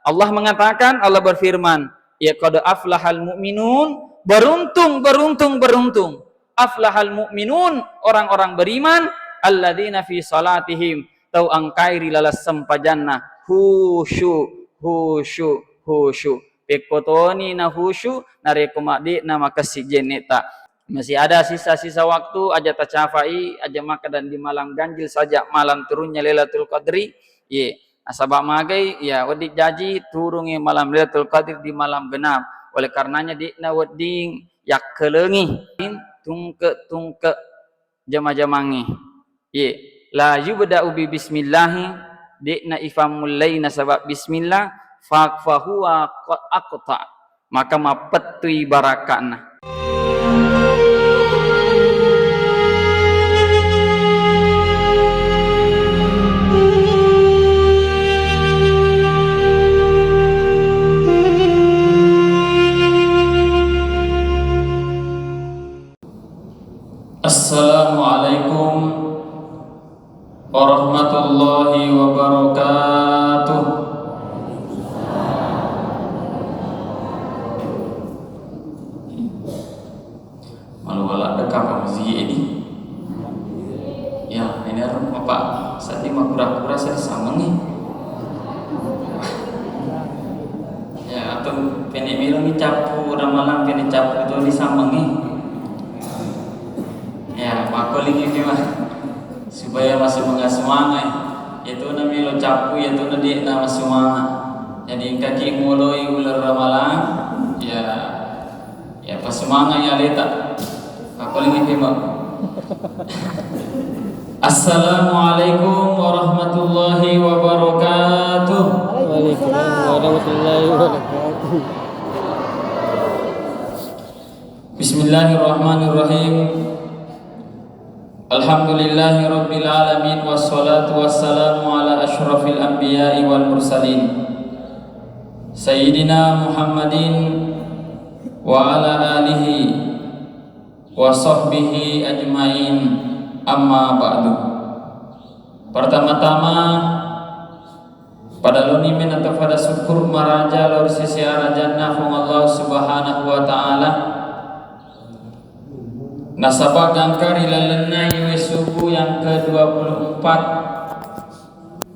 Allah mengatakan, Allah berfirman, ya qad aflahal mu'minun, beruntung. Aflahal mu'minun, orang-orang beriman, alladzina fi salatihim tau angkairi lalas sempajana husyu. Pekotoni na husyu narekomadi nama kasih jeneta. Masih ada sisa-sisa waktu aja tacafai aja maka dan di malam ganjil saja malam turunnya Lailatul Qadri ye asabak magai ya wadik jaji turunnya malam Lailatul Qadri di malam genap. Oleh karenanya dikna wading yak kelengi tungke jama-jamangi ye la yubda'u bi bismillahi dikna ifamul laina sabab bismillah fahuwa aqta maka mapetui barakana. Assalamualaikum warahmatullahi wabarakatuh. Malu wala dekat kamu ini. Ya, ini apa? Saat ini kura-kura saya sama nih. Ya, atau peni bilang capu ramalan peni capu itu disambung nih. Ya, makoli gimana supaya masih mengasmangai itu namanya lo capu itu nanti nama semangat jadi kaki mulai ular ramalan ya pas semangat ya letak makoli gimana. Assalamualaikum warahmatullahi wabarakatuh. Waalaikumsalam warahmatullahi wabarakatuh. Bismillahirrahmanirrahim. Alhamdulillahi rabbil alamin wassalatu wassalamu ala asyrafil anbiya'i wal mursalin Sayyidina Muhammadin wa ala alihi wa sahbihi ajmain amma ba'du. Pertama-tama pada lonimen atau pada syukur maraja lor sisi arajannah Allah subhanahu wa ta'ala nasabah gangkar ilalena iwe suku yang ke-24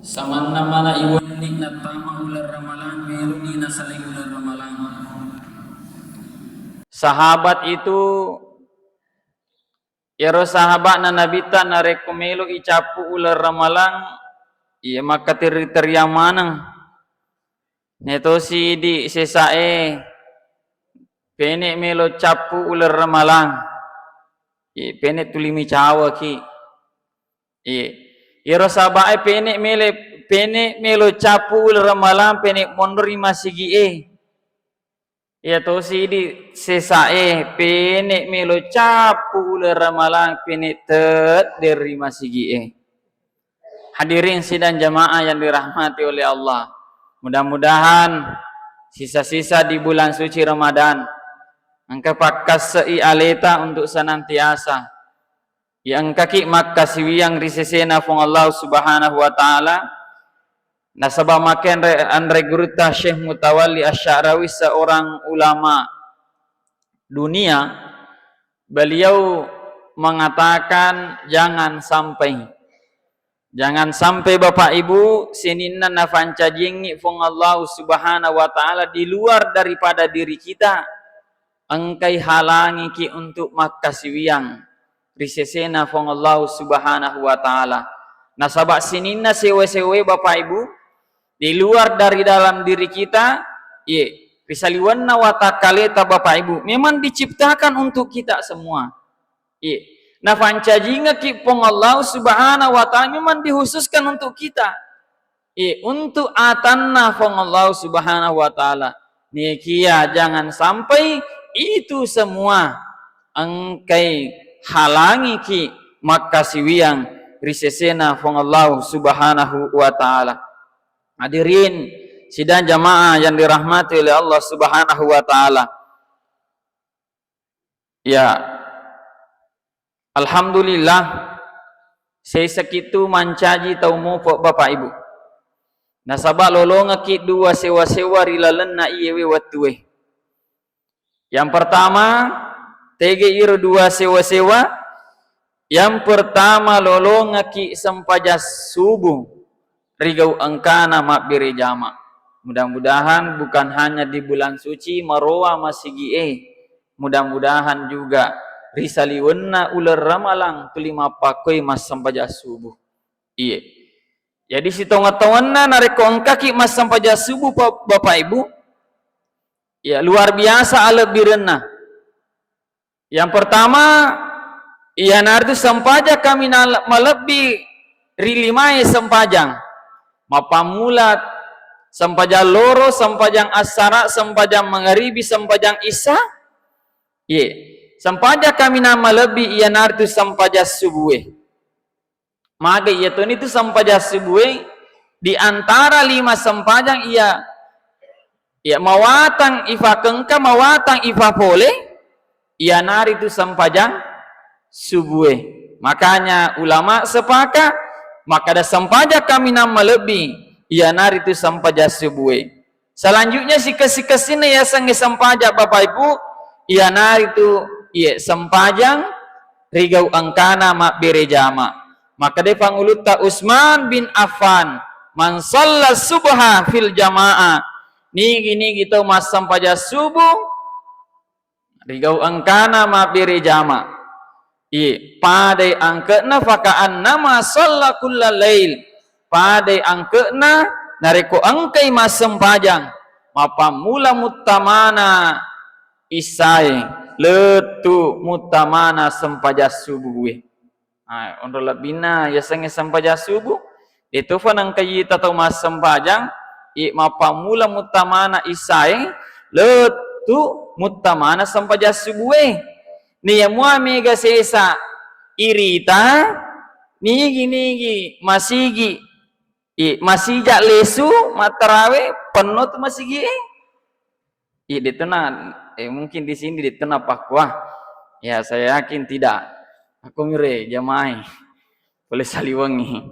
sama namana iwe niknatama ular ramalan meluni nasaling ular ramalan. Sahabat itu yaro sahabat na nabita na rekomelo icapu ular ramalan iya maka teriak manang neto si di sesae pene melo capu ular ramalan penek tulimi cawa ki iro sabai penek melo capu ramalan penek mondori masigi ya to sidi sesae penek melo capu ramalan penek tet dari masigi hadirin sidang jamaah yang dirahmati oleh Allah, mudah-mudahan sisa-sisa di bulan suci Ramadan angka pakas sei aleta untuk senantiasa yang kaki makasi wiang risesena fong Allah subhanahu wa ta'ala nasabah makin Andre Guruta Syekh Mutawalli Asy'arawi seorang ulama dunia beliau mengatakan jangan sampai Bapak Ibu sininna nafanca jingi fong Allah subhanahu wa ta'ala di luar daripada diri kita engkai halangi ki untuk makasiwiang risesena fong Allah subhanahu wa ta'ala nasabak sininna sewe-sewe Bapak Ibu di luar dari dalam diri kita risaliwanna wa takaleta Bapak Ibu memang diciptakan untuk kita semua nafanca jinga ki fong Allah subhanahu wa ta'ala memang dihususkan untuk kita untuk atanna fong Allah subhanahu wa ta'ala nikia jangan sampai itu semua engkai halangi ki makasiwiang risesena fong Allah subhanahu wa ta'ala. Hadirin sidang jamaah yang dirahmati oleh Allah subhanahu wa ta'ala, ya alhamdulillah saya sekitu mancaji taumu Bapak Ibu Nasabak lolonga ki dua sewa-sewa rilalenna iyewe watue. Yang pertama, tege iro dua sewa-sewa. Yang pertama lolonga ki sempajas subuh rigau angkana mak bere jama. Mudah-mudahan bukan hanya di bulan suci maroa masigi mudah-mudahan juga risaliwenna ular ramalang kelima pakoi mas sampajas subuh. Iya. Jadi si tonga-tonganna nareko angkaki mas sampajas subuh Bapak Ibu. Ya luar biasa alebirenna. Yang pertama, iya nartu sampaja kami malebi rilimai sampajang. Mapamulat sampajang loro, sampajang asara, sampajang magharibi, sampajang isya. Ye, sampaja kami nama lebih iya nartu sampaja subuhe. Maka iya tuh itu sampaja subuhe di antara 5 sampajang iya mawatang ifa kengka mawatang ifa pole iya nari itu sampajang subuhe. Makanya ulama sepakat maka ada sampaja kami nama lebih iya nari itu sampaja subuhe. Selanjutnya si kesini ya sange sampaja Bapak Ibu iya nari itu iya sampajang rigau angkana mak bere jama. Maka de panguluta Utsman bin Affan man shalla subha fil jamaah nigi gitu mas sampaja subuh rigau angkana mak bere jama. I padai angkena fakaan nama shalla kullal lail padai angkena nareko angkai mas sampajang mapamula mutamana isai letu mutamana sampajas subuh. Nah, untuk lebihna ya sange sampajas subuh itu fanang kayi tatau mas sampajang i mapamula mutamana isai letu mutamana sampajas subuh. Niya mua mega sesa irita nigi masigi masijak lesu matarawe penut masigi ditenan mungkin di sini ditenan pakuah ya saya yakin tidak aku mire jamaah boleh saliwangi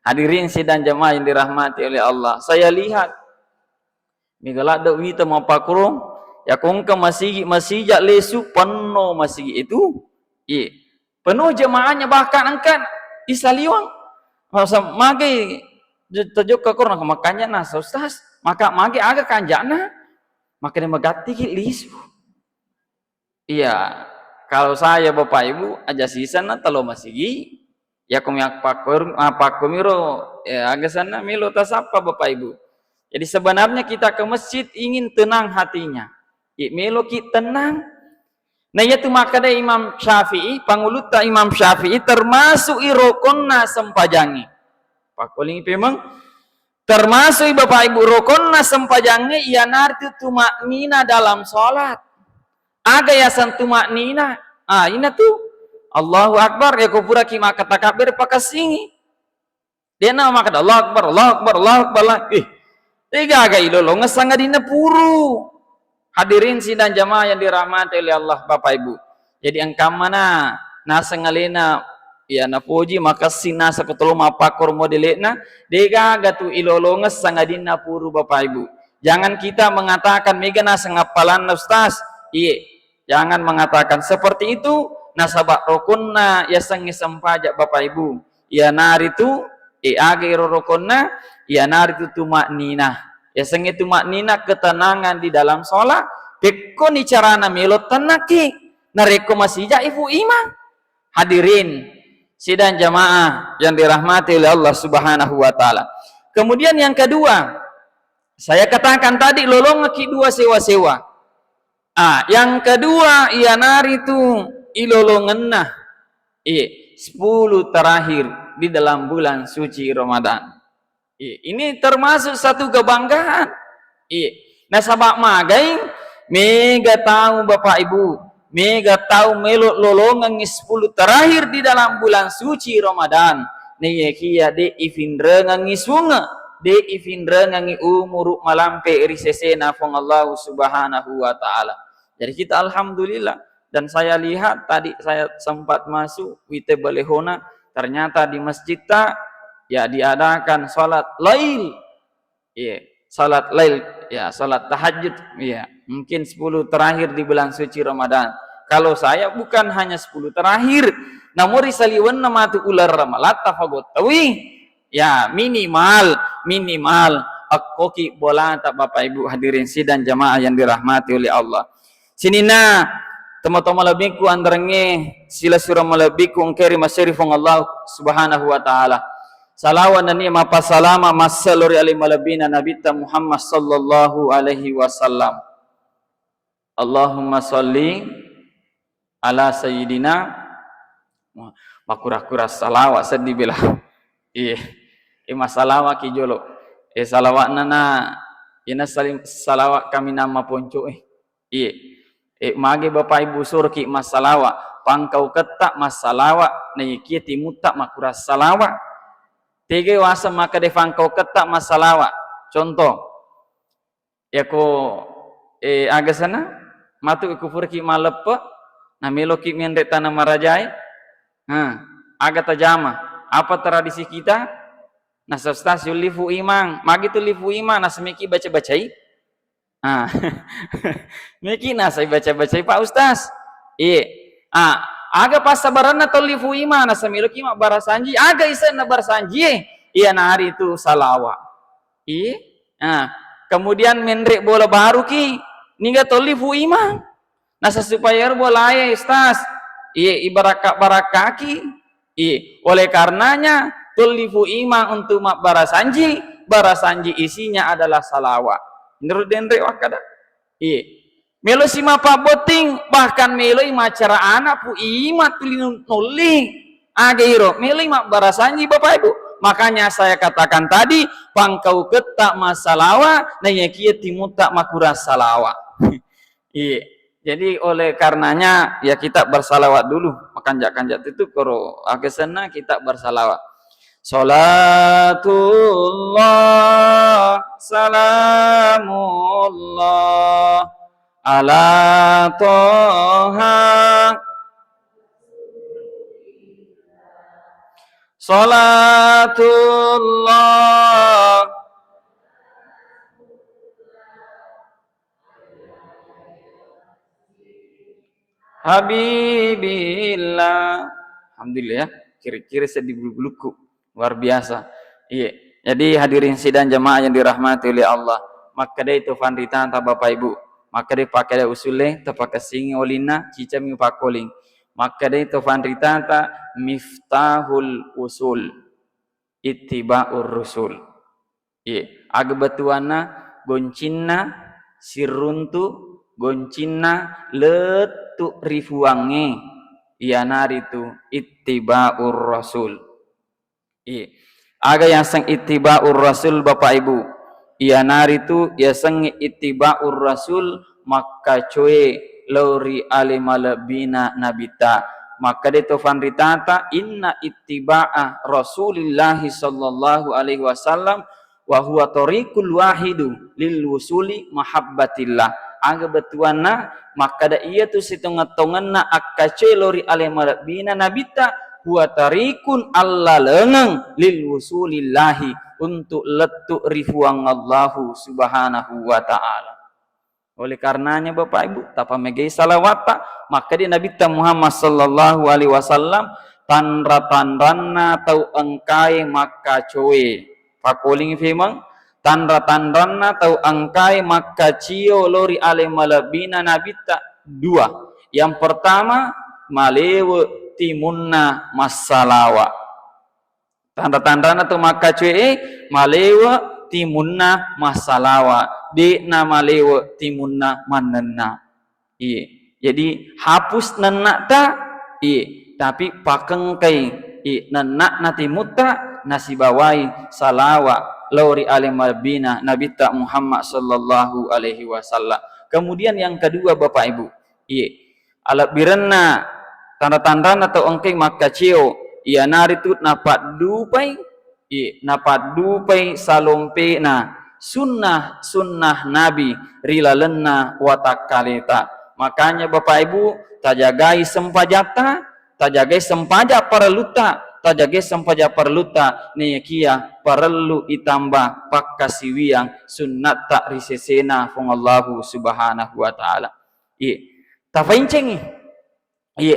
hadirin sidang jamaah yang dirahmati oleh Allah saya lihat migalak dak wita mapakurung ya kongka masijak lesu penuh masigi itu penuh jemaahnya bahkan angkat isaliwang masa mage tajuk ke korna makanya nah ustaz maka mage agak kanjana maka dia megati ki lisu. Iya, kalau saya Bapak Ibu aja sisana telo masigi ya kumyak pakumiro ya agak sana milo tasapa Bapak Ibu. Jadi sebenarnya kita ke masjid ingin tenang hatinya. Melo ki tenang. Nah itu maka ada Imam Syafi'i, panguluta Imam Syafi'i termasuk irokonna sempajangi. Pakuling memang termasuk Bapak Ibu rokonna sempajangi ia narti tumaknina dalam sholat. Aga yasan tumaknina. Ini tuh Allahu Akbar ya kupura ki maka takabir pakasingi. Dia nama maka Allah Akbar, Allah Akbar, Allah Akbar. Tiga aga ilolo ngesanga dina puru. Hadirin sidang jamaah yang dirahmati oleh Allah Bapak Ibu. Jadi engkau mana nasa ngalena ya napuji maka sina sakutulung mapakor modelena dega gatu ilolonges sangadina puru Bapak Ibu. Jangan kita mengatakan mega nasa ngapalan ustaz. Iya, jangan mengatakan seperti itu. Nasabak rokunna ya sangi sampaja Bapak Ibu. Ya naritu age rokunna ya naritu tumaknina. Ya sangi tumaknina ketenangan di dalam sholat. Beko ni carana melo tenaki. Nareko masih ibu iman. Hadirin sidang jamaah yang dirahmati oleh Allah Subhanahu wa taala. Kemudian yang kedua, saya katakan tadi lolong ki dua sewa-sewa. Yang kedua ia nari tu ilolongenna 10 terakhir di dalam bulan suci Ramadan. Ini termasuk satu kebanggaan. Nah sabak magai mega tahu Bapak Ibu, mega tahu melok lolongan 10 terakhir di dalam bulan suci Ramadan. Nih kia de ifindrengan ngisunga, de ifindrengan ngi umuruk malampe risesena fong Allah Subhanahu wa taala. Jadi kita alhamdulillah dan saya lihat tadi saya sempat masuk wite balehona ternyata di masjid ya diadakan salat lail Iya, salat lail, ya, salat tahajud, iya. Mungkin 10 terakhir di bulan suci Ramadan. Kalau saya bukan hanya 10 terakhir, namun risaliwan nama tu ular ramalat tafagotawi. Ya, minimal akoki bola tak Bapak Ibu hadirin sidang jamaah yang dirahmati oleh Allah. Sinina teman-teman lebih ku antaranya sila surah lebih ku ngkeri masyarifung Allah subhanahu wa ta'ala. Salawat dan ni'mah pasalama masaluri alim malabina nabita Muhammad sallallahu alaihi wasallam. Allahumma salli ala sayyidina makurah-kurah salawat sedih bila. Iya. Masalawat ki jolo. Salawat nana ina salim salawat kami nama ponco Iya. Mage Bapak Ibu surki masalawat pangkau ketak masalawat na ikia timutak makurah salawat. Tiga wasa maka defangkau ketak masalawat. Contoh, ya ko aga sana matu ikufur ki malepe na melo ki mendet tanah marajai. Aga tajama. Apa tradisi kita? Na stasiun lifu imang, magi tu lifu imang na semiki baca-bacai. Miki na saya baca-bacai Pak Ustaz. Aga pas sabaran na tolifu ima na samilo ki mak barasanji aga isa na barasanji iya na hari itu salawat kemudian menrek bola baru ki niga tolifu ima na supaya bola ya Ustaz ibarakak ki oleh karenanya tolifu ima untuk mak barasanji isinya adalah salawat menurut denrek wakada melo si mapa boting bahkan melo macara anak pu imat tulin nuling agero melo mak barasanji Bapak Ibu. Makanya saya katakan tadi pangkau ketak masalawa na yakia timutak makura salawa. Iya. Jadi oleh karenanya ya kita bersalawat dulu. Makanjak-kanjak itu koro agesana kita bersalawat. Salatullah salamullah ala toha salatullah habibillah. Alhamdulillah ya, kira-kira sedih bulu-buluku luar biasa. Iya. Jadi hadirin sidang jamaah yang dirahmati oleh Allah, maka dia itu fandita ta Bapak Ibu. Maka dia pakai usule tapakai singi olina cica mi pakoling. Maka dia itu fandita ta miftahul usul ittiba'ur rusul. Iya, aga batuana goncinna siruntu goncinna letu rifuange iana itu ittiba'ur rasul. Iya. Aga yang sang ittiba'ur rasul Bapak Ibu. Ia nari tu ia sang ittiba'ur rasul maka coe lauri alimalabina nabita. Maka dia tu fanritata inna ittiba'a rasulillahi sallallahu alaihi wasallam wa huwa tariqul wahidu lil wusuli mahabbatillah. Aga betuana maka da ia tu situngatonganna akka coe lauri alimalabina nabita huwa tarikun Allah lengang lil wusulillahi untuk letu rifuang Allahu subhanahu wa ta'ala. Oleh karenanya Bapak Ibu tapa megai salawata maka di Nabi Muhammad sallallahu alaihi wasallam tanra-tanranna tau engkai maka coe pakoling femang tanra-tanranna tau engkai maka cio lori ale malabina nabita dua. Yang pertama malewe timunna masalawa tanda-tanda atau maka cuy malewa timunna masalawa di nama lewa timunna manenna jadi hapus nenak ta tapi pakengkai nenak nati mutta nasibawai salawa lauri alimabina Nabi ta Muhammad sallallahu alaihi wasallam. Kemudian yang kedua Bapak Ibu alat birenna tanda-tanda atau engkai maka cio ia nari tu napat dupai salompe na sunnah nabi rilalenna watakaleta. Makanya Bapak Ibu tajagai sempajata tajagai sempaja para luta tajage sampaja perluta neyakia perlu itambah pakkasiwiang sunnat tak risesena fongallahu subhanahu wa ta'ala. Tafainceng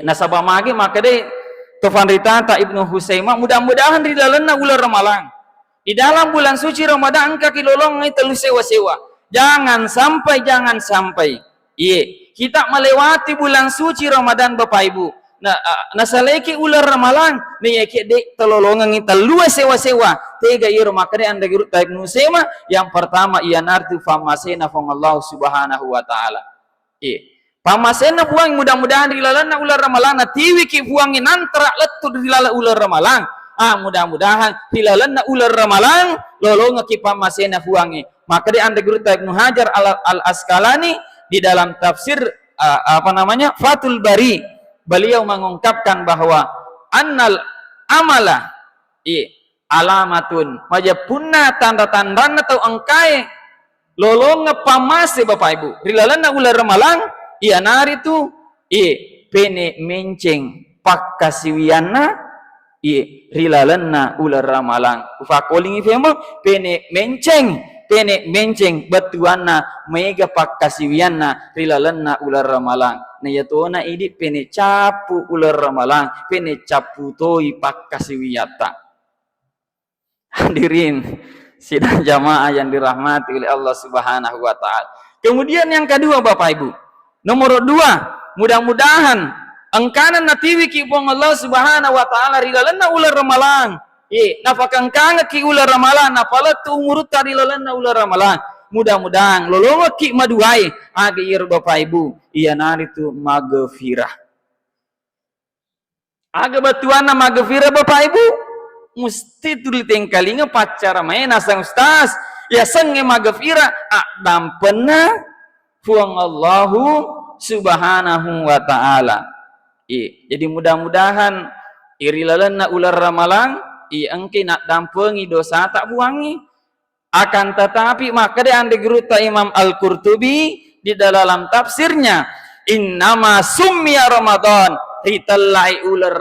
nasabah mage maka de tofan ritata Ibnu Husaimah mudah-mudahan ridalanna ular Ramalang di dalam bulan suci Ramadan kaki lolong telu sewa-sewa. Jangan sampai kita melewati bulan suci Ramadan Bapak Ibu. Nasaleki ular Ramalan nih dek telolongan kita luas sewa-sewa tega iro makade anda guru taib nusema yang pertama ia nartu famasena fong Allah subhanahu wa ta'ala pamasena buang mudah-mudahan dilalana ular Ramalan tiwi ki buangin antara letu dilala ular Ramalan mudah-mudahan dilalana ular Ramalan lolonga ki pamasena buangi makade anda guru taib Hajar al-Asqalani di dalam tafsir Fathul Bari beliau mengungkapkan bahwa annal amala alamatun majapunna tanda-tanda atau angkai lolonga pamase Bapak Ibu rilalana ular Ramalang nari tu pene menceng pakkasiwiana rilalana ular Ramalang ufakolingi femo pene menceng batuana mega pakkasiwiana rilalana ular Ramalang na yatona idi pene capu ular Ramalang pene capu toi pakkasiwiyata. Hadirin sidang jamaah yang dirahmati oleh Allah Subhanahu wa ta'ala. Kemudian yang kedua Bapak Ibu, nomor 2, mudah-mudahan angkana natiwi ki Allah Subhanahu wa ta'ala rilalana ular Ramalang napakang kanga ki ular Ramalan napalatu umurut tadi lalana ular Ramalan mudah-mudahan lolonga ki maduai agir Bapak Ibu nari tu magfirah aga batuana magfirah Bapak Ibu mesti tu ditengkalinga pacara main asang ustaz senge magfirah dampena fuang Allahu subhanahu wa ta'ala jadi mudah-mudahan irilalana ular Ramalan angke nak dampengi dosa tak buangi akan tetapi maka dia ande geruta Imam Al-Qurtubi di dalam tafsirnya innama summiya Ramadan ritallai ular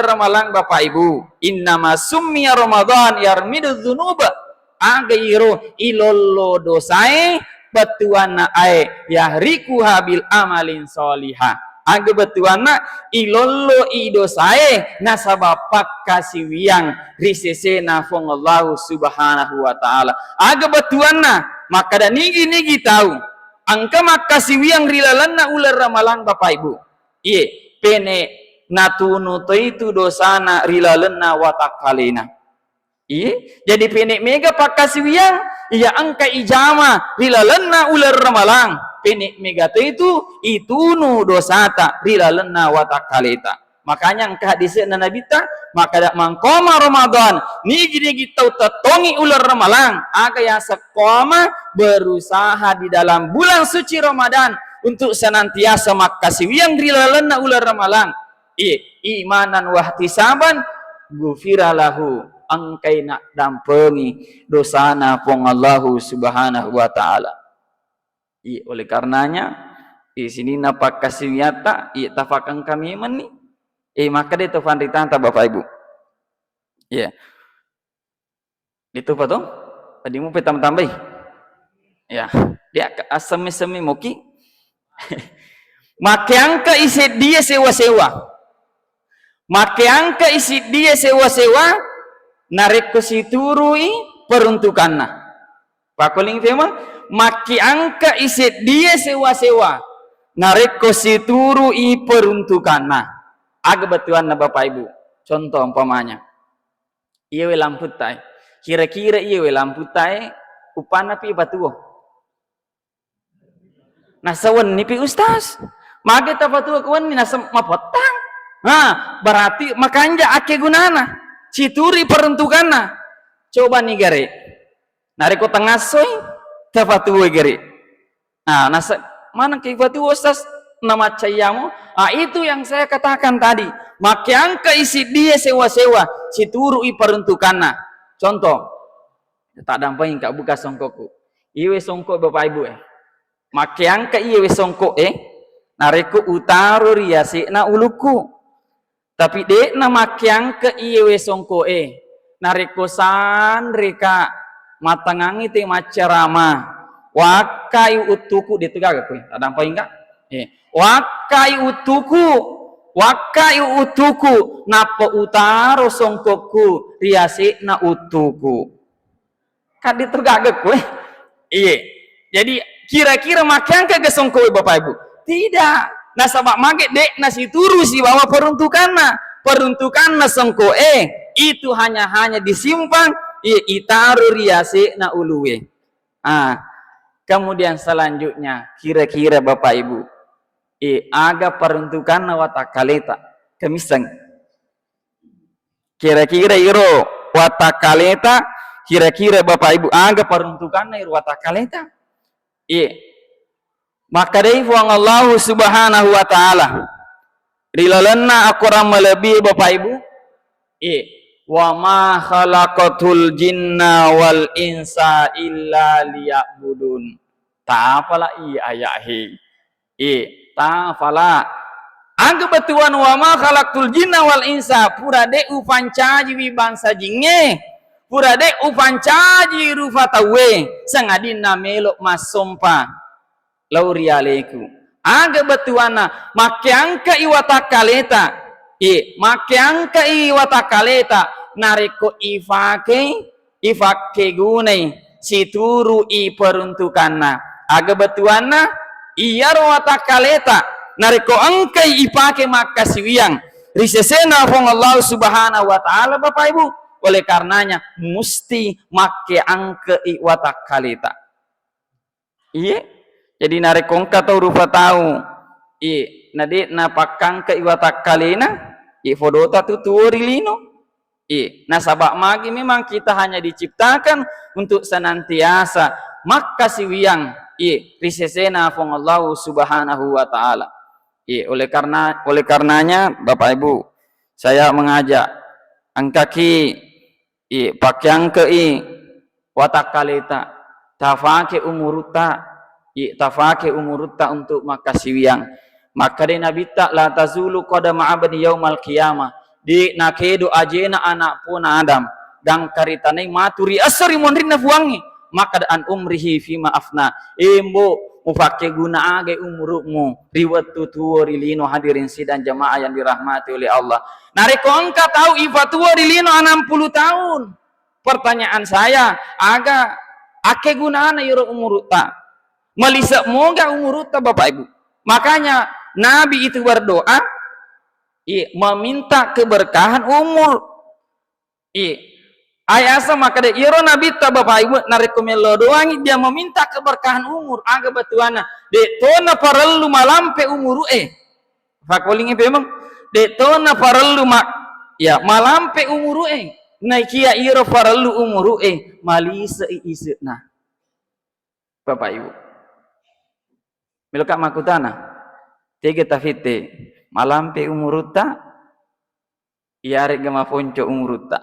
Ramalang Bapak Ibu innama summiya Ramadan yarmidu dzunuba agairo ilollo dosae batuana ae yahriku habil amalin solihah aga batuana ilollo idosae nasaba pakkasiwiang risesena fong Allah subhanahu wa ta'ala aga batuana maka dan nigi tahu angka makkasiwiang rilalana ular Ramalang Bapak Ibu pene natunu itu dosana rilalana watakalena jadi pene mega pakkasiwiang angka ijama rilalana ular Ramalang pene mega itu itunu dosata rilalana watakaleta makanya angka hadisnya Nabi ta maka dak mangkoma Ramadan nigi tau tatongi ular Ramalang aga yang sekoma berusaha di dalam bulan suci Ramadan untuk senantiasa makkasiwiang rilalana ular Ramalang imanan wahtisaban gufiralahu angkai nak dampengi dosana pong Allahu subhanahu wa ta'ala oleh karenanya di sini napak kasihnyata tafakang kami meni maka dia tofan ditanta Bapak Ibu itu apa tuh tadi mau tambah dia semi moki make angka isi dia sewa-sewa nareko siturui peruntukanna pakoling tema maki angka isi dia sewa-sewa nareko siturui peruntukanna aga batuan na Bapak Ibu contoh umpamanya iya we lampu tai kira-kira iya we lampu tai upana pi batuo nasawan ni pi ustaz mage ta batuo kawan ni nasa mapotang berarti makanya ake gunana cituri peruntukanna coba nih gare nareko tengah soy tafatu gare nasa mana ke batu ustaz nama cayamu itu yang saya katakan tadi maka angka isi dia sewa-sewa cituru peruntukanna contoh tak damping kak buka songkokku iwe songkok Bapak Ibu maka angka iwe songkok nareko utaru riasi na uluku Tapi dek na makyang ke iwe songko narekosan reka matangangi te macerama wakai utuku dia tegaga koy ada apa enggak wakai utuku napo utaro songkoku riase na utuku kan dia tegaga koy jadi kira-kira makyang ke songko Bapak Ibu tidak nasabak mage dek nasi turu si bahwa peruntukan songko itu hanya disimpan itaru riase na uluwe. Kemudian selanjutnya kira-kira Bapak Ibu aga peruntukan na watakaleta kemisang kira-kira iro watakaleta kira-kira Bapak Ibu aga peruntukan na iro watakaleta maka dari Allah Subhanahu wa taala rilalana akuram melebihi Bapak Ibu wa ma khalaqatul jinna wal insa illa liya'budun ta'afala ayahi ta'afala angga batuan wa ma khalaqatul jinna wal insa purade upancaji wi bangsa jinge purade upancaji rufatawe sangadina melok masompa laurialeku angga batuana makyangka iwatakaleta makyangka iwatakaleta nareko ifake gunai situru peruntukanna aga batuana iya watakaleta nareko angkai ipake makasiwiang risesena fong Allah Subhanahu wa taala Bapak Ibu oleh karenanya mesti make angke iwatakaleta jadi nareko tau rupa tahu nade napakang ke iwatakalena fodota tutuori lino nasabak magi memang kita hanya diciptakan untuk senantiasa makasiwiang risesena fong Allah Subhanahu wa taala oleh karenanya Bapak Ibu saya mengajak angkaki pakyang ke watakaleta tafake umurutta untuk makasiwiang maka de nabi tak la tazulu qadama abdi yaumal qiyamah di nakedo ajena anak pun Adam dan karitane maturi asari monrina fuangi maka an umrihi fima afna embo mufake guna age umurukmu riwatu tuori lino hadirin sidang jamaah yang dirahmati oleh Allah nareko angka tahu ifatuori lino 60 tahun pertanyaan saya aga ake gunana yoro umurutta malisa moga umurutta Bapak Ibu makanya Nabi itu berdoa meminta keberkahan umur ayasa maka de iro nabi ta Bapak Ibu narekomelo doangi dia meminta keberkahan umur aga batuana de tona parallu malampe umuru fakolingi memang de tona parallu malampe umuru naikia iro parallu umuru malisa iseuna Bapak Ibu melaka makutana tege tafite malampe umurutta iare gama ponco umurutta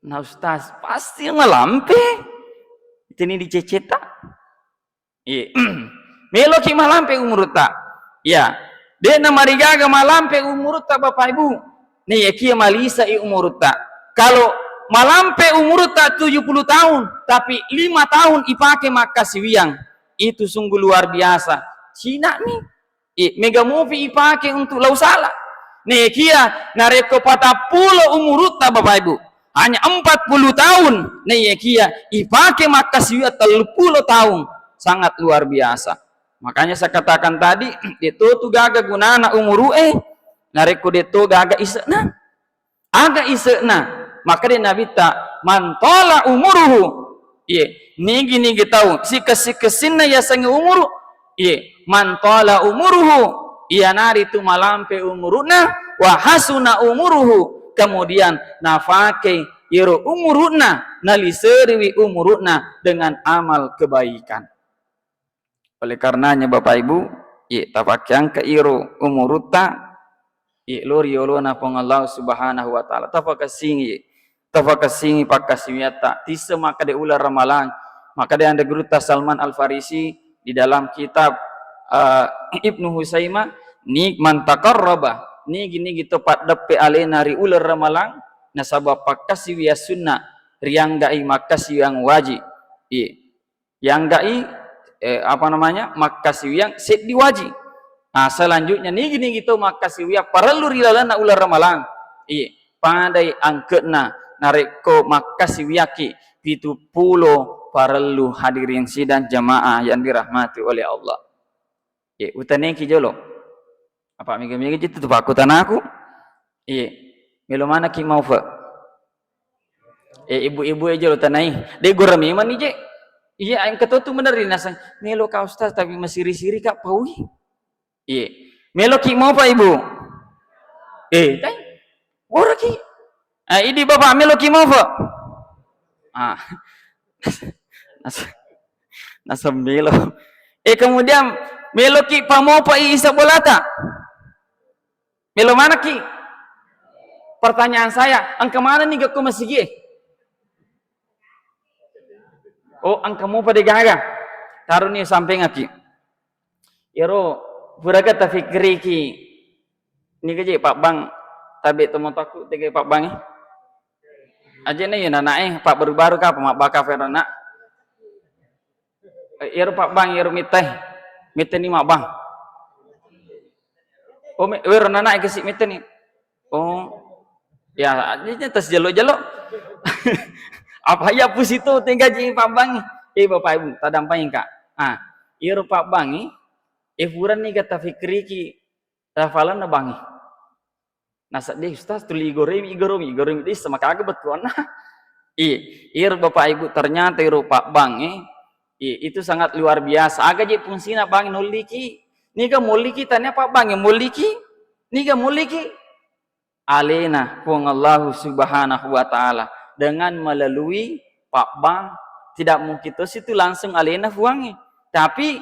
nah ustaz pasti malampe ini diceceta meloki malampe umurutta de na marigaga malampe umurutta Bapak Ibu nih kia malisa umurutta kalau malampe umurutta 70 tahun tapi 5 tahun ipake makasiwiang itu sungguh luar biasa Cina nih mega movie ipake untuk lausala nih kia nareko patapulo umurutta Bapak Ibu hanya 40 tahun nih kia ipake makasiwiang 30 tahun sangat luar biasa makanya saya katakan tadi itu tuh gaga gunana umuru nareko deto gaga isena aga isena maka dia Nabi tak mantola umuruhu nigi tahu si kesinna ya sange umuru mantola umuruhu nari tu malampe umuruna wa hasuna umuruhu kemudian nafake iro umuruna naliseriwi umuruna dengan amal kebaikan oleh karenanya Bapak Ibu tapakyang ke iro umurutta lori olona pong Allah Subhanahu wa taala tafakasingi pakasimiata tisa maka de ular ramalan maka de anda Guruta Salman Al Farisi di dalam kitab Ibnu Husaimah nikman taqarraba ni gini gitu pat depe alena ri ular ramalang nasabab pakasi wiya sunnah riang gai makasi yang wajib yang gai apa namanya makasi yang set diwajib. Nah selanjutnya ni gini gitu makasi wiya perlu rilalana ular ramalang pandai angketna nareko makasi wiyaki pitu pulo perlu hadirin sidang jamaah yang dirahmati oleh Allah. Utane ki jolo apa mega-mega itu tuh aku tanaku melo mana ki mau fa ibu-ibu aja lo tanai de gorami man je iya ang katotu bener nasang melo ka ustaz tapi masiri-siri kak paui melo ki mau pa ibu tay ora ki ini bapak melo ki mau fa nasa melo kemudian melo ki pa mau pa isa bolata melo mana ki? Pertanyaan saya, ang kemana nih gak masih ang kamu pada gaga taruh nih sampai ngaki iro buraga tafikri ki ni gaji pak bang tabi temu taku tiga pak bang aja nih ya nanae pak baru-baru ka pemak baka ferana iro pak bang iro miteh ni mak bang iro nanae kesik miteh nih ya ini tas jalo-jalo apa ya pusito tinggal ji pak bang bapak ibu tadampang kak iro pak bang furan ni kata fikri ki rafalan na bang nasa deh ustaz tuli igorem di sama kagak betuan iro bapak ibu ternyata iro pak bang itu sangat luar biasa agak je fungsina bang noliki niga moliki tanya pak bang moliki niga moliki alena pun Allah subhanahu wa ta'ala dengan melalui pak bang tidak mungkin itu langsung alena fuangi tapi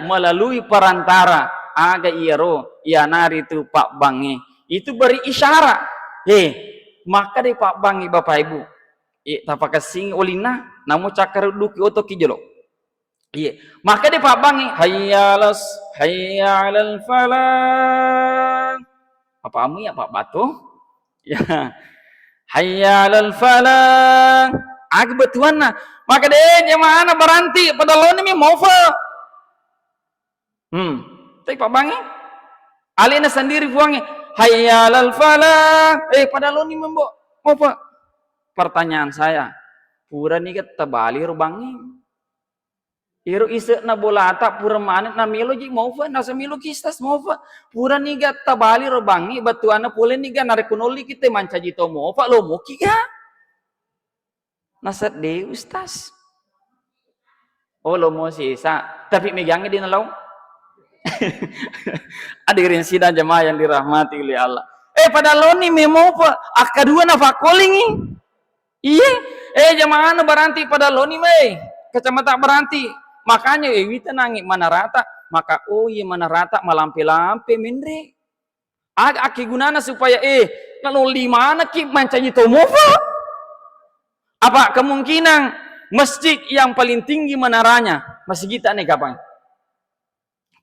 melalui perantara aga iro nari itu pak bang itu beri isyarat maka di pak bang bapak ibu tapakasing ulina namu cakar duki otoki jelo maka di pak bang hayyalal falah apa amu ya pak batu hayyalal falah betuan maka deh jemaah beranti pada lo ini mau tapi pak bang alina sendiri buangnya hayyalal falah pada lo ini mau pertanyaan saya pura nih kita bali rubangi iro isa na bolata pura manet na milo ji mau nasa milo kistas mau pura niga tabali robangi batuana pule niga narekunoli kita manca jito mau lo mau kiga nasa de ustaz lo mau sisa tapi megangnya di nalau hadirin sidang jemaah yang dirahmati oleh Allah pada lo nih mau akadua na fakoling jemaah na beranti pada lo nih kecamatan beranti makanya wita nangis mana rata maka mana rata malampe-lampe mindre aki gunana supaya kalau limana ki mancanyi tomofa apa kemungkinan masjid yang paling tinggi menaranya masjid kita nih kapan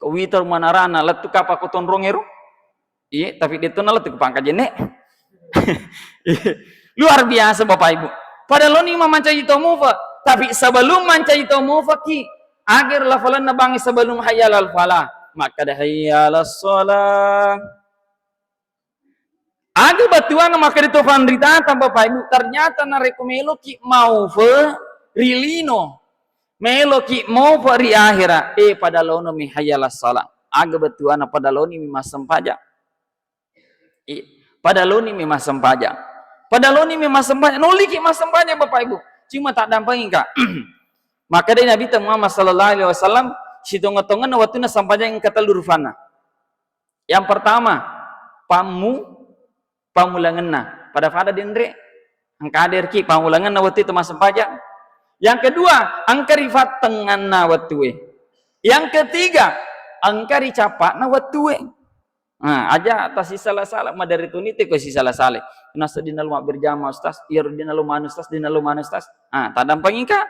kau wita menarana letu kapa koton rongeru tapi dia tuh letu pangkat jenek luar biasa bapak ibu pada lo nih mancanyi tomofa tapi sebelum mancanyi tomofa ki agar lafalan nabangi sebelum hayyalal falah maka dah hayyalas shalah agar batuan maka ditofan ritata bapak ibu ternyata nareko meloki mau rilino meloki mau ri akhirah pada lono mi hayyalas shalah agar batuan pada loni mi masam pajak pada loni mi masam pajak noliki masam pajak bapak ibu cuma tak dampangin kak maka dari Nabi Muhammad sallallahu alaihi wasallam sitonga-tonga na watuna sampanya yang kata lurufana. Yang pertama, pamulanganna pada fada dendre angkader ki pamulanganna watu itu masam pajak. Yang kedua, angkarifat tenganna watue. Yang ketiga, angkari capakna watue. Aja atas si salah-salah madari tunite ko si salah-salah. Nasa dinaluma berjamaah ustaz, ir dinaluma ustaz, tadam pangika.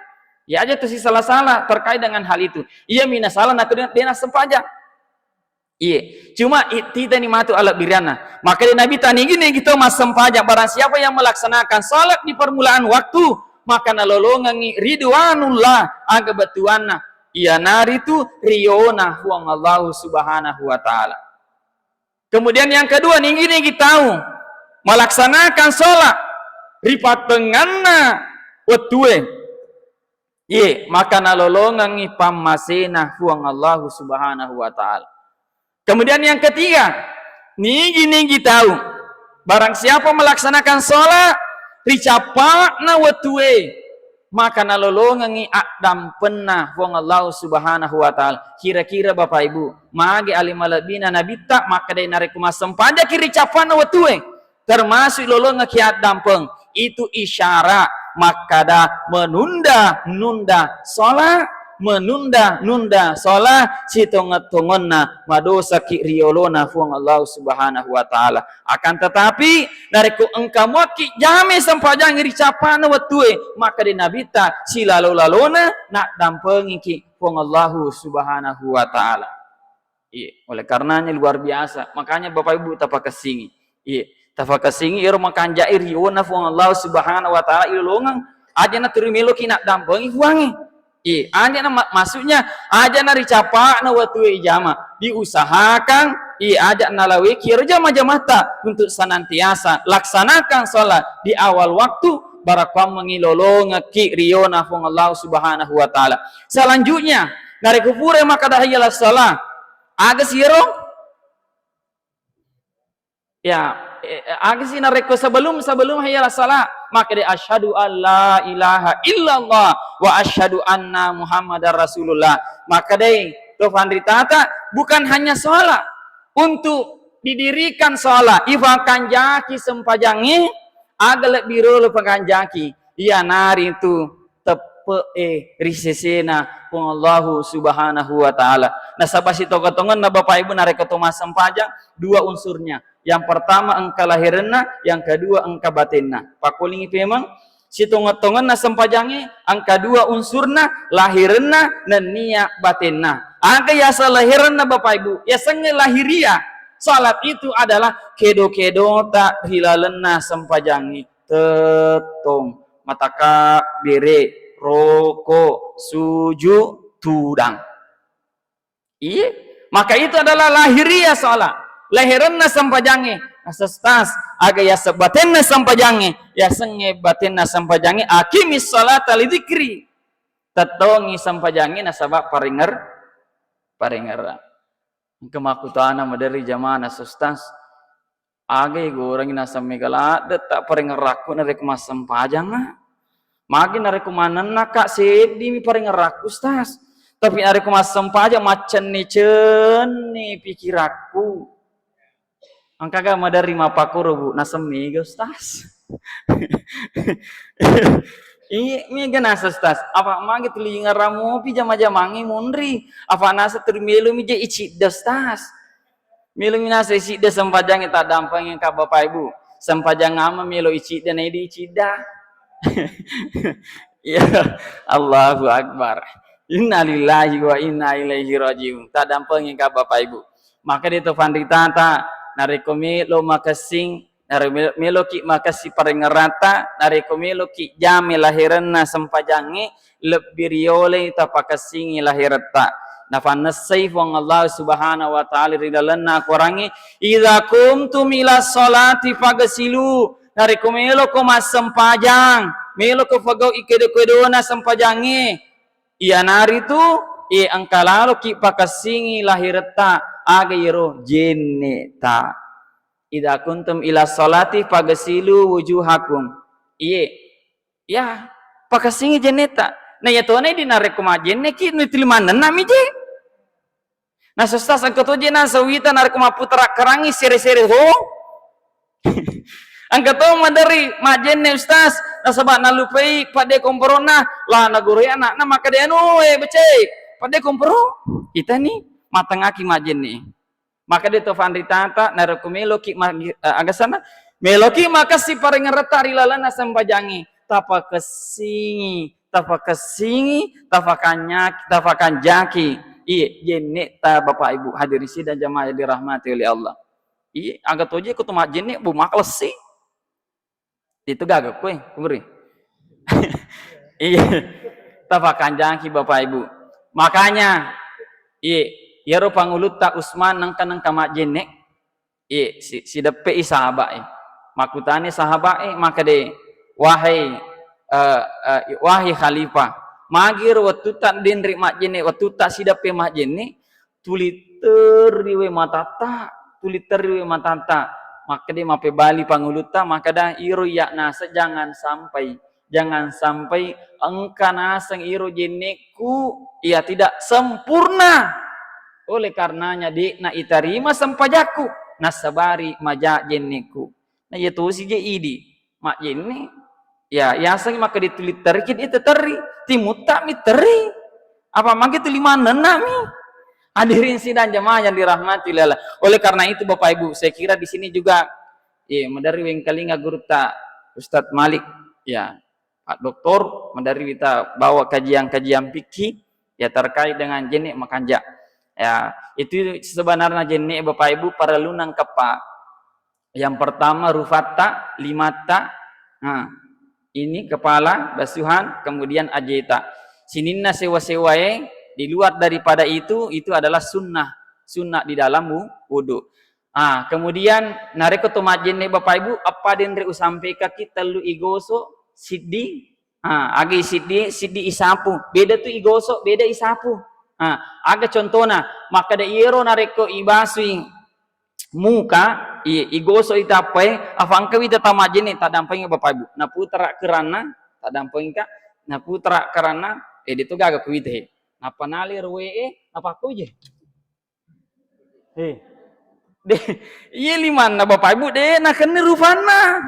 Ya aja tuh si salah-salah terkait dengan hal itu. Iya mina salah nak dia nasem pajak. Iya, cuma kita ni matu alat biriana. Maka di Nabi tani gini gitu mas sempajang barang siapa yang melaksanakan salat di permulaan waktu, maka nalolongangi ridwanullah aga batuanna. Ia nari tu riona huang Allah subhanahu wa ta'ala. Kemudian yang kedua nih gini kita tahu melaksanakan salat ripatenganna watue. Iya, maka nalolongangi pamasena huang Allah subhanahu wa ta'ala. Kemudian yang ketiga, nigi tahu barang siapa melaksanakan sholat ricapakna watue maka nalolongangi akdam pernah wong Allah subhanahu wa ta'ala. Kira-kira Bapak Ibu magi alimalabina nabita maka day nareku masempanja kiri capana watue termasuk lolonga ki akdam peng itu isyarat maka dah menunda sholat menunda sholat sitongat-tongonna madosa ki riolona fuang Allah subhanahu wa ta'ala. Akan tetapi nariku engkau moki jame sampajang iri capana watue maka dinabita silalu-lalona nak dampengi ki fuang Allah subhanahu wa ta'ala. Iya, oleh karenanya luar biasa. Makanya Bapak Ibu tapakasingi. Iya, tapakasingi iro makanjai riona fuang Allah subhanahu wa ta'ala ilolongang aja na turimelo ki nak dampengi fuangi. Iya, ada maksudnya aja nari capa na watu ijama diusahakan ada nalawi kerja majamata untuk senantiasa laksanakan sholat di awal waktu barakam mengilolong ki riona fong Allah subhanahu wa ta'ala. Selanjutnya nari kupure maka dahiyalah sholat aga siro ya aga sih nareko sebelum hayalah salat maka dia asyhadu alla ilaha illallah wa asyhadu anna muhammadar rasulullah. Maka dia Tuhan ditata bukan hanya sholat untuk didirikan sholat ifakan jaki sempajangi agak lebih lupakan jaki iya nari itu tepe risesena pun Allah subhanahu wa ta'ala. Nah sabasi tokotongan na Bapak Ibu nareko tomas sempajang dua unsurnya. Yang pertama engka lahirna, yang kedua engka batinna. Pakulingi memang si tongot-tongon na sempajangi, angka dua unsurna lahirna dan niat batinna. Angka yasa lahirna Bapak Ibu, yasa lahiria. Salat itu adalah kedo-kedo tak hilalena sempajangi. Tetong, mataka bere, roko, suju, tudang. Iya, maka itu adalah lahiria salat. Lahiranna sampajangi asastas aga ya sebatenna sampajangi ya senge batenna sampajangi akimis salata lidzikri tatongi sampajangi nasabak paringar kemakutana madari jamana sustas aga goreng nasa megala tak paringar raku narek mas sampajang magi narek mananna kak sedi mi paringar raku stas tapi narek mas sampajang macen ni pikiraku angka madari mapakuro bu nasemi gustas ini nasa stas apa magi telinga ramu pijama-jamangi mundri apa nasa termilu mi je icid dastas milu nasa icid sampajang eta dampang yang ka Bapak Ibu sampajang ama milu icid dan idi icida ya Allahu akbar innalillahi wa inna ilaihi rajiun ta dampang yang ka Bapak Ibu maka dia tu panditata narikomi lo makasing narimelo ki makasi parengerata narikomi lo ki jami lahiranna sampajangi lebih riole tapakasingi lahirata nafanasai wong Allah subhanahu wa ta'ala ridalanna kurangi idza kumtum ila sholati fagsilu narikomi lo ko mas sampajang melo ko fagau ikedo-kedona sampajangi iya nari tu angkalalo ki pakasingi lahirata aga yero jeneta idza kuntum ila sholati fagsilu wujuhakum iye ya pakasingi jeneta na yatone dinare kumajenne ki nitilimanan nami je na sustas angkoto je na sawita nare kumaputra karangi sere-sere ho angkoto madari majenne ustaz nasaba nalupai pade komporona lah nagore anak na maka de anu becek pade komporo kita nih matangaki majen nih maka dia tofan ditata naraku meloki agasana meloki maka si parengereta rilalana sampajangi tapakesingi tapakan jaki Iya, jenek ta Bapak Ibu hadirin sidang jamaah yang dirahmati oleh Allah. Iya, agak toje ku tuh jenek bu makles sih. Itu gagak kue, kumuri. Iya, tapakan jangki Bapak Ibu. Makanya, iya, ya ro pangulut ta Usman nang kanang kama jenek. Iya, si depe sahabat makutane sahabat maka de wahai wahai khalifah magir waktu tak denri mak jene waktu tak sidap mak jene tuliter riwe matata tuliter riwe matata maka dia mape bali panguluta maka dah iro ya nasa jangan sampai engka nasang iro jeneku ia tidak sempurna oleh karenanya di na itarima sampajaku nasabari maja jeneku nah ya tuh si je idi mak jene ya sang maka ditulit terkit itu teri timut tak miteri apa mangke tu lima nami hadirin sidang jamaah yang dirahmati Allah. Oleh karena itu Bapak Ibu saya kira di sini juga medari wengkalinga guru ta Ustadz Malik ya Pak Doktor medari kita bawa kajian-kajian fikih ya terkait dengan jenik makanja ya itu sebenarnya jenik Bapak Ibu para lunang kepa yang pertama rufata limata nah ini kepala basuhan kemudian ajeta sininna sewa-sewae di luar daripada itu adalah sunnah di dalam wudu kemudian nareko to majenne Bapak Ibu apa den reu sampai ka kita lu igoso siddi agi siddi isapu beda tu igoso beda isapu aga contohna maka da iro nareko ibasui muka igoso itapai afangka wita tamajene tadampang Bapak Ibu na putra kerana tadampang ka na putra kerana dito gaga kuwite na panali ruwe napako je de iya liman na Bapak Ibu de na kene rufana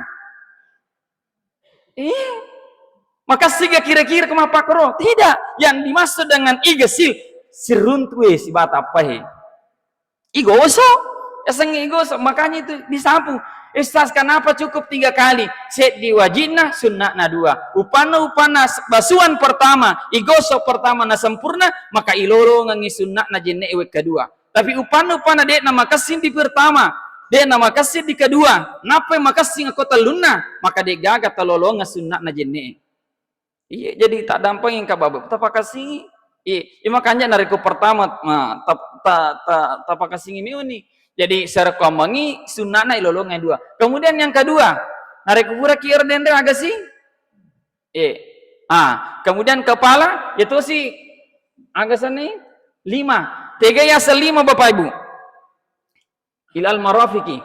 maka siga kira-kira kemapakro tidak yang dimaksud dengan igesil siruntwe si batapai igoso igoso makanya itu disapu Ustaz kenapa cukup 3 kali set di wajibna sunnahna 2 upana basuhan pertama igoso pertama na sempurna maka iloro ngangi sunnahna jenne ewe kedua tapi upana dek nama kasih di pertama dek nama kasih di kedua napa makasih ngako teluna maka dek gaga telolonga sunnahna jenne iya jadi tak dampang yang kabab tapa kasih makanya nariku pertama tapa kasih ini jadi serkomangi sunnahna ilolongan 2 kemudian yang kedua nariku pura kier dendre agak sih kemudian kepala itu sih agak sini 5 tiga ya 5 Bapak Ibu ilal marafiki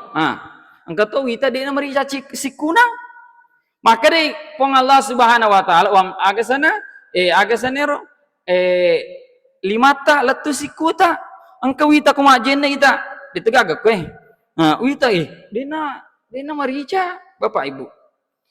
engkau tahu kita dia merica sikuna maka deh pong Allah Subhanahu wa taala agak sana limata letu sikuta engkau wita kumajenne ita ditegak kue wita dena marica Bapak Ibu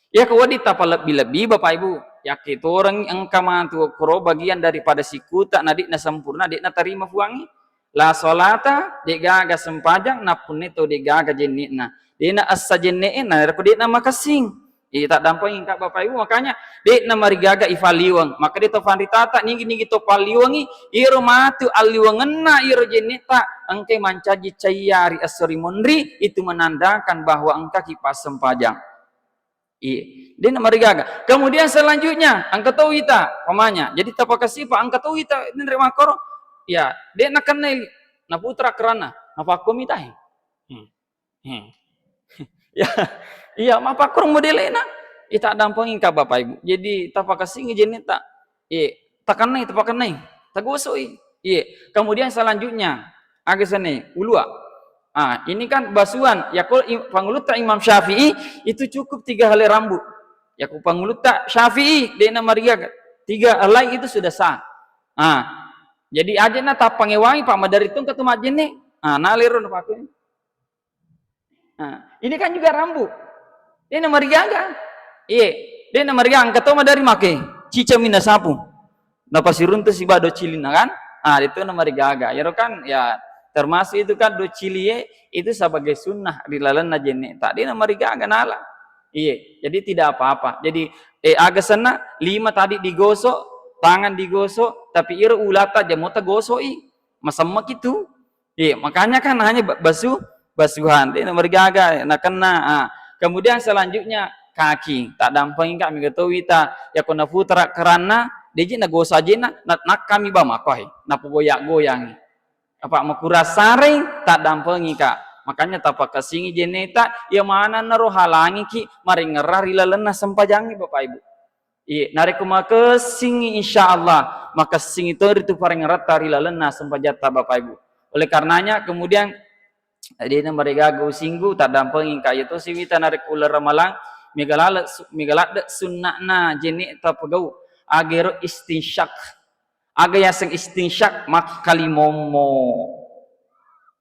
ya kau ditapa lebih Bapak Ibu ya kita orang engkau mantu kro bagian daripada sikuta nadik na sempurna dik na terima fuangi la solata dik gaga sempajang na puneto dik gaga jenina dina asa jenne na dik na makasing tak dampang ingkak Bapak Ibu makanya dek na marigaga ifaliwang maka dito fanritata nigi to paliwangi iro matu aliwangena iro jenita engke mancaji cayari asori monri itu menandakan bahwa engka kipas sempajang dia na marigaga kemudian selanjutnya angka tahu ita pamanya jadi tapa kasih pak angka tahu ita nire makoro ya dek na kenal na putra kerana na pakomitahi ya iya mapa kurang modelena ita dampangin ka Bapak Ibu jadi tapakasing jenis tak takanai tagosoi kemudian selanjutnya agesane ulua ini kan basuhan ya kalau panguluta Imam Syafi'i itu cukup 3 helai rambut ya kalau panguluta Syafi'i dena maria 3 helai itu sudah sah jadi aja na tapangewangi pak madaritung ketemu ajene nalirun pak ini kan juga rambut dia nama rigaga dia nama rigaga ketemu dari make cica mina sapu napa sirun tu si bado cilina kan itu nama rigaga ya kan ya termasuk itu kan do cilie itu sebagai sunnah di lalana jenne tak dia nama rigaga nala jadi tidak apa-apa jadi agak sana 5 tadi digosok tangan digosok tapi iro ulata jamota gosoi masemek itu. Makanya kan hanya basuhan dia bergaga nak kena. Kemudian selanjutnya kaki tak damping kami ketahui ta ya kena putra kerana deji na gosa jena nak kami ba makoy na goyak-goyang apa makuras saring tak dampengi kak. Makanya tapak kesingi jeneta ya mana naro halangi ki mari ngerari lalena sempajangi Bapak Ibu. Nari kumake singi insyaallah maka singi itu paring ngerata lalena sempajata Bapak Ibu. Oleh karenanya kemudian dia mereka go singgu tak dampengi kak itu siwita narik ular ramalang migalak sunnahna jeneta pegau agero istinsyak aga yang istinsyak mak kalimomo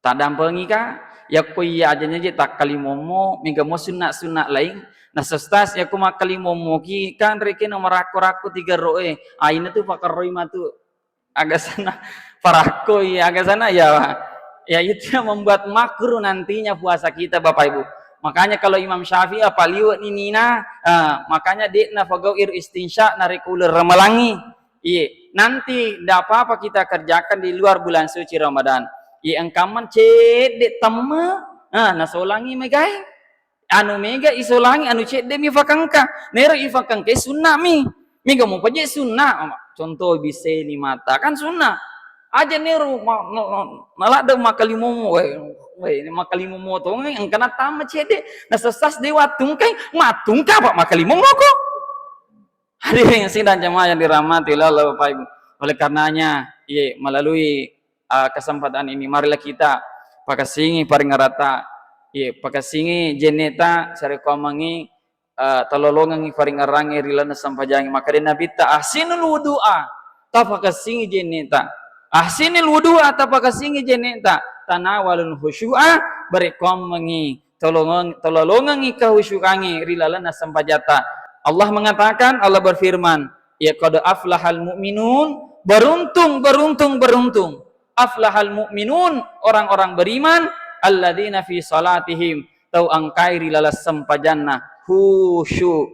tak dampengi ka ya kuya aja je tak kalimomo miga mo sunat lain nah sestas ya ku mak kalimomo ki kan reke nomor raku 3 roe aina tu pakar roi matu agak sana parako ya agak sana ya itu yang membuat makruh nantinya puasa kita Bapak Ibu. Makanya kalau Imam Syafi'i apa liwat ini makanya dekna fagair istinsya narikuler ramalangi. Nanti tidak apa-apa kita kerjakan di luar bulan suci Ramadan. Engkaman cedek temme nasolangi megai. Anu mega isolangi anu cedek mi fakangka. Nero ifakangka sunnah mi. Mega mau paje sunnah. Contoh bisa ni mata kan sunnah. Aja nero malah ada makalimomo ini makalimomo to ang kana tama cede nasasas dewa tungkay matung ka Pak makalimomo ko. Hadirin yang sidang jemaah yang dirahmati Allah Bapak Ibu. Oleh karenanya melalui kesempatan ini marilah kita pakasingi paring rata pakasingi jeneta sare komangi talolongan paring arangi rilana sampajangi maka Nabi ta ahsinul wudu'a ta pakasingi jeneta ahsinil wudu'a ta pakasingi jeneta tanawalun khusyu'a berekom mengi tololongan ka khusyukangi rilalana sampajata. Allah mengatakan, Allah berfirman, ya qad aflahal mu'minun, beruntung aflahal mu'minun, orang-orang beriman alladzina fi salatihim tau angkai rilalas sampajanna khusyu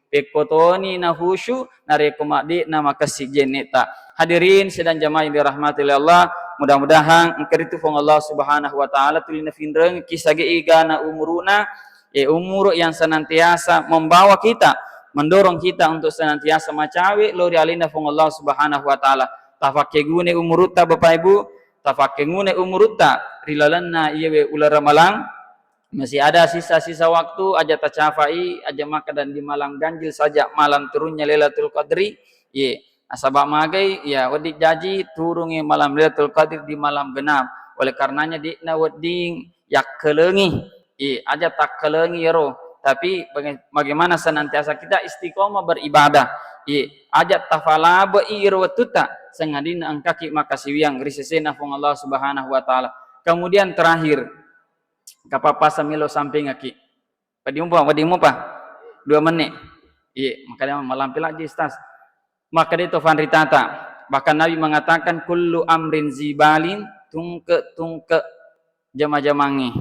pekotoni na khusyu narekomade na makasi jeneta. Hadirin sedang jamaah yang dirahmati oleh Allah, mudah-mudahan engkeritu fong Allah Subhanahu wa taala tulina finreng kisage igana umuruna umur yang senantiasa membawa kita mendorong kita untuk senantiasa macawe lori alina fong Allah Subhanahu wa taala tafakegune umurutta Bapak Ibu tafakegune umurutta rilalanna iyewe ulara malang masih ada sisa-sisa waktu aja tacafai aja maka dan di malam ganjil saja malam turunnya Lailatul Qadri asabak magai ya wadik jaji turungi malam Lailatul Qadri di malam genap. Oleh karenanya dikna wading yak kelengi aja tak kelengi ro tapi bagaimana senantiasa kita istiqomah beribadah aja tafala iro tuta sengadina angkaki makasiwiang risesena fong Allah Subhanahu wa taala. Kemudian terakhir kapapa samilo samping aki wadimu pa 2 menit makanya malampil aja istas maka itu fanritata bahkan Nabi mengatakan kullu amrin zibalin tungke jama-jamangi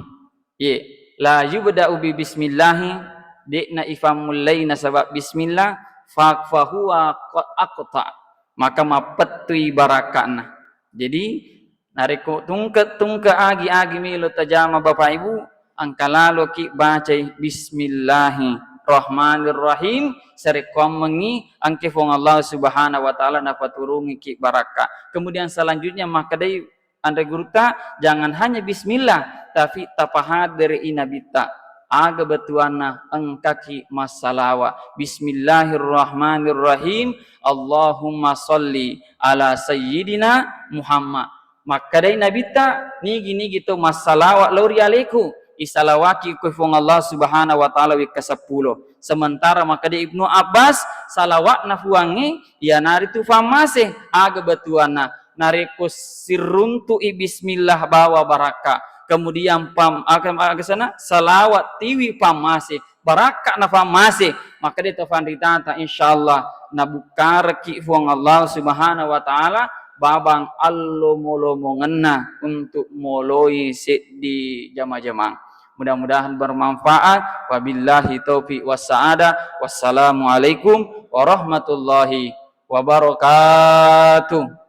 la yubda'u bi bismillahi dekna ifamul laina sabab bismillah fa huwa aqta maka mapetui barakana. Jadi nareko tungke agi milo tajama Bapak Ibu angkalalo ki baca bismillahirrahmanirrahim sarekom mengi angke fong Allah Subhanahu wa taala napaturungi ki baraka. Kemudian selanjutnya maka dai andre guruta jangan hanya bismillah tapi tapahad dari inabita aga betuana engkaki masalawa bismillahirrahmanirrahim Allahumma sholli ala sayyidina Muhammad. Maka dai nabita nigi to masalawat lauri alaiku isalawaki kufung Allah Subhanahu wa taala wi ke-10. Sementara maka dai Ibnu Abbas salawat nafuangi ya nari tu famase aga betuana nareko siruntu bismillah bawa baraka. Kemudian ke sana salawat tiwi pamase baraka na pamase maka dia tafan ritata insyaallah nabukar ki fuang Allah Subhanahu wa taala babang allo molo mengena untuk moloi di jama-jama. Mudah-mudahan bermanfaat. Wabillahi taufiq wassaada. Wassalamualaikum warahmatullahi wabarakatuh.